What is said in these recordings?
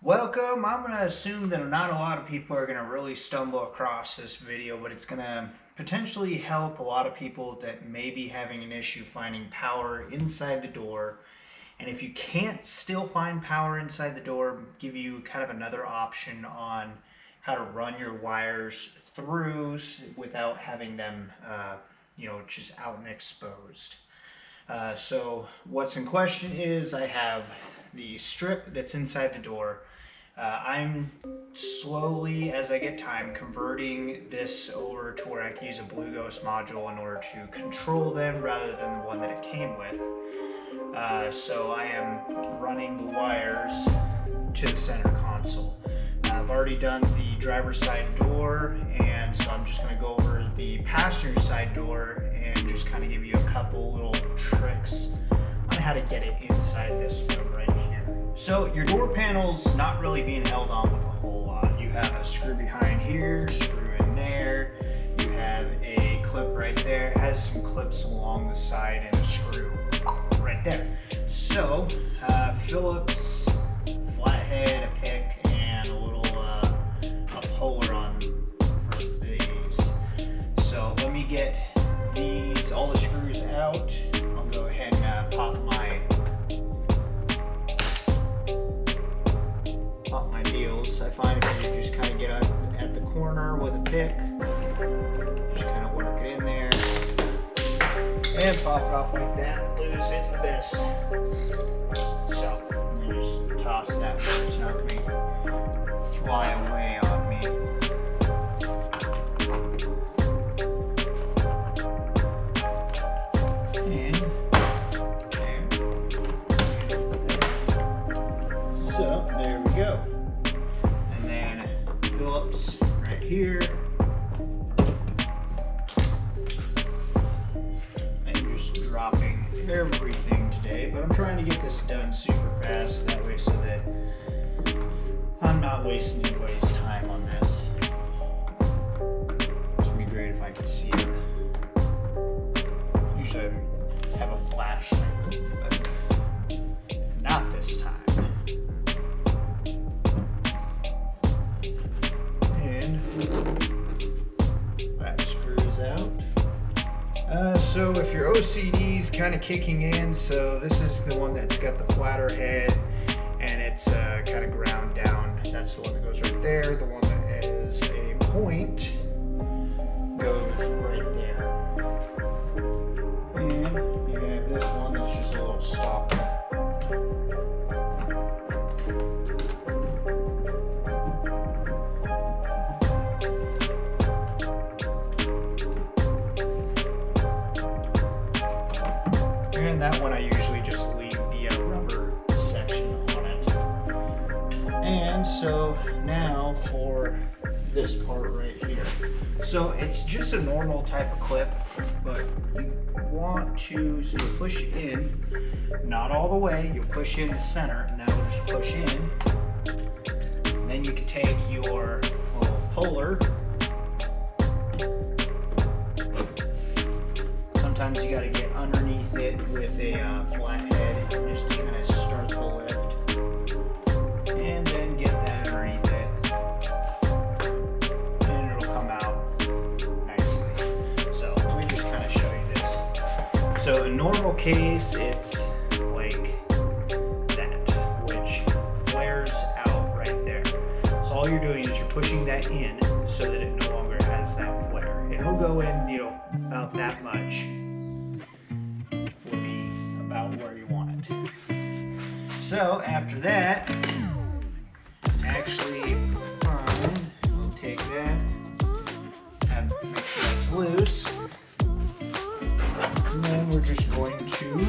Welcome. I'm going to assume that not a lot of people are going to really stumble across this video, but it's going to potentially help a lot of people that may be having an issue finding power inside the door. And if you can't still find power inside the door, give you kind of another option on how to run your wires through without having them, just out and exposed. So what's in question is I have the strip that's inside the door. I'm slowly, as I get time, converting this over to where I can use a bluegozt module in order to control them rather than the one that it came with. So I am running the wires to the center console. I've already done the driver's side door, and so I'm just going to go over the passenger side door and just kind of give you a couple little tricks on how to get it inside this room right here. So your door panel's not really being held on with a whole lot. You have a screw behind here, screw in there, you have a clip right there. It has some clips along the side and a screw right there. So Phillips, flathead, a pick, and a little a puller on for these. So let me get all the screws out. I'll go ahead and pop my deals. I find if you just kind of get up at the corner with a pick, just kind of work it in there and pop it off like that, lose it in this. So you just toss that so it's not going to fly away on me. So there we go. And then Phillips right here. I'm just dropping everything today, but I'm trying to get this done super fast that way so that I'm not wasting anybody's time on this. It's gonna be great if I could see it. Usually I have a flashlight, but not this time. So if your OCD is kind of kicking in, so this is the one that's got the flatter head and it's kind of ground down. That's the one that goes right there. The one that is a point goes right there. And you have this one that's just a little stopper. And that one I usually just leave the rubber section on it. And so now for this part right here. So it's just a normal type of clip, but you want to, so you push in, not all the way, you'll push in the center and that'll just push in. And then you can take your little puller. Sometimes you got to get underneath it with a flat head just to kind of start the lift, and then get that underneath it, and it'll come out nicely. So let me just kind of show you this. So in normal case it's like that, which flares out right there. So all you're doing is you're pushing that in so that it no longer has that flare. And it'll go in, about that much. Where you want it to. So after that, actually we'll take that, make sure it's loose, and then we're just going to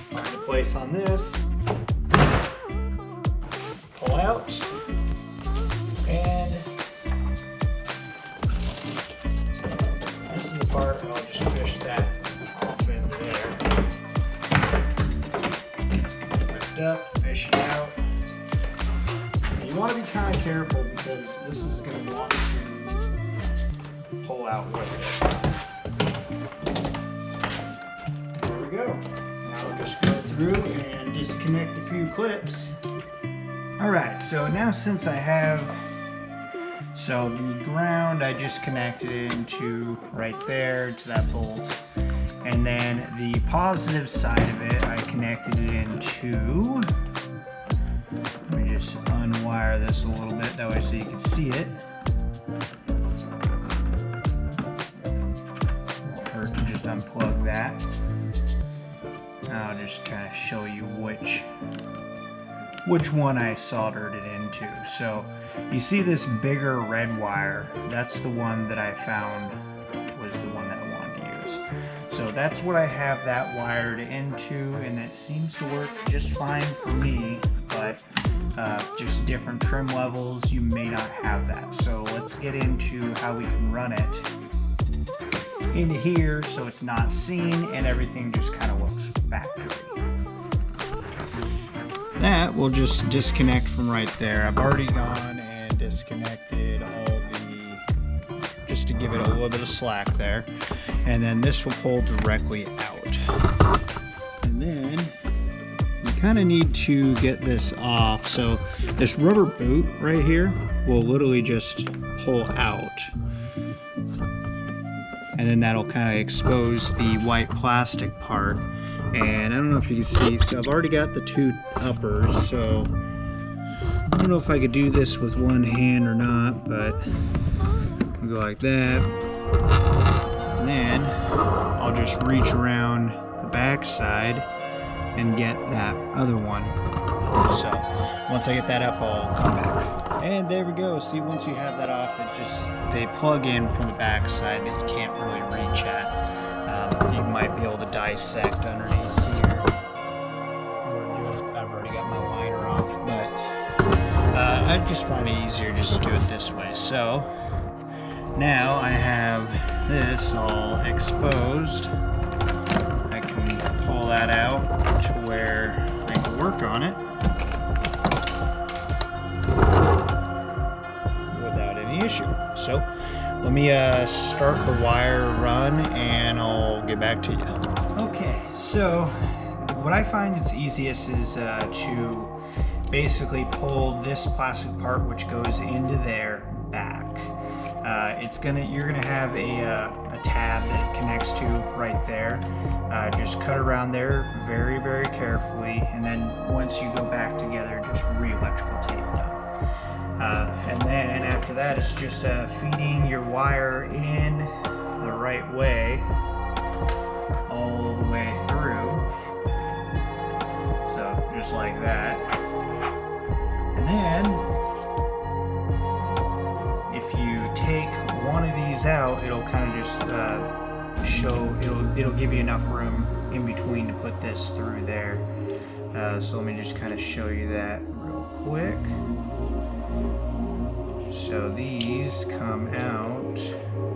find a place on this, pull out, and this is the part I'll just fish that up, fish it out. And you want to be kind of careful because this is going to want to pull out with it. There we go. Now we'll just go through and disconnect a few clips Alright, so now since I have, so the ground I just connected into right there to that bolt, and then the positive side of it I connected it into, let me just unwire this a little bit that way so you can see it. Won't hurt to just unplug that. I'll just kind of show you which one I soldered it into. So you see this bigger red wire, that's the one that I found was the one that I wanted to use. So that's what I have that wired into, and that seems to work just fine for me, but just different trim levels, you may not have that. So let's get into how we can run it into here so it's not seen and everything just kind of looks factory. That will just disconnect from right there. I've already gone and disconnected all the, just to give it a little bit of slack there. And then this will pull directly out. And then you kind of need to get this off. So this rubber boot right here will literally just pull out. And then that'll kind of expose the white plastic part. And I don't know if you can see, so I've already got the two uppers, so I don't know if I could do this with one hand or not, but I'll go like that. And then I'll just reach around the back side and get that other one. So once I get that up, I'll come back. And there we go. See, once you have that off, it just, they plug in from the back side that you can't really reach at. You might be able to dissect underneath here. I've already got my liner off, but I just find it easier just to do it this way. So now I have this all exposed. I can pull that out to where I can work on it without any issue. So let me start the wire run and I'll get back to you. Okay, so what I find is easiest is to basically pull this plastic part which goes into there back. You're gonna have a tab that it connects to right there. Just cut around there very, very carefully, and then once you go back together, just re-electrical tape it up. And then after that, it's just feeding your wire in the right way, all the way through. So just like that. And then, if you take one of these out, it'll kind of just it'll give you enough room in between to put this through there. So let me just kind of show you that real quick. So these come out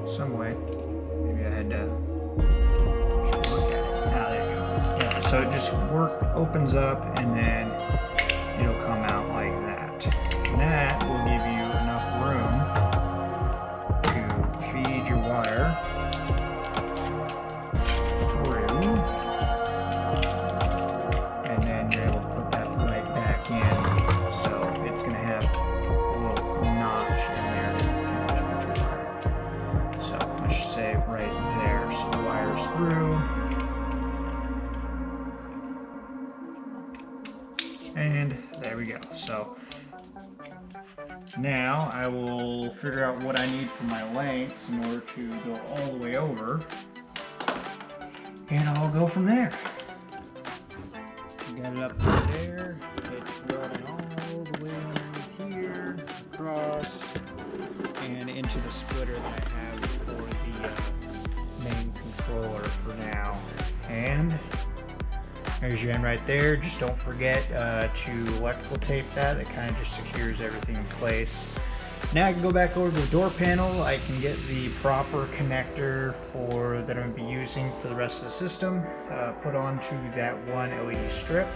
some way. Maybe I had to look at it. Ah, there you go. Yeah, so it just opens up and then it'll come out like that. And that will give you enough room to feed your wire through. And then you're able to put that right back in. So it's going to have a little notch in there to kind of just put your wire. So let's just say right there. So the wire's through. And there we go. So now I will figure out what I need for my lengths in order to go all the way over. And I'll go from there. Got it up to there. It's running all the way under here, across, and into the splitter that I have for the main controller for now. And there's your end right there. Just don't forget to electrical tape that. That kind of just secures everything in place. Now I can go back over to the door panel. I can get the proper connector that I'm going to be using for the rest of the system, put onto that one LED strip,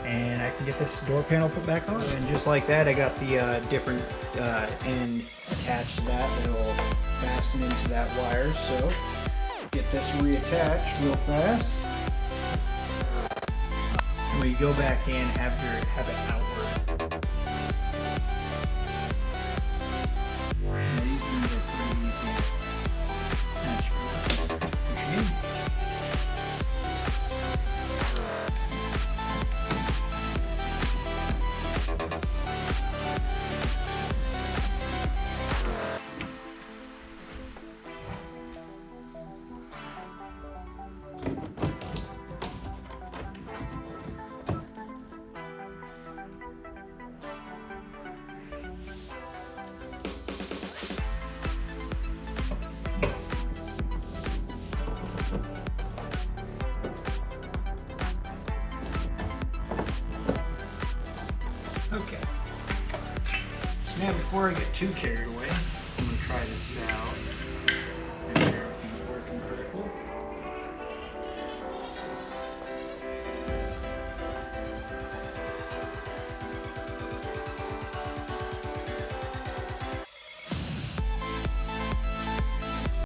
and I can get this door panel put back on. And just like that, I got the different end attached to that will fasten into that wire. So get this reattached real fast. When you go back in, have it outward. Okay. So now before I get too carried away, I'm going to try this out.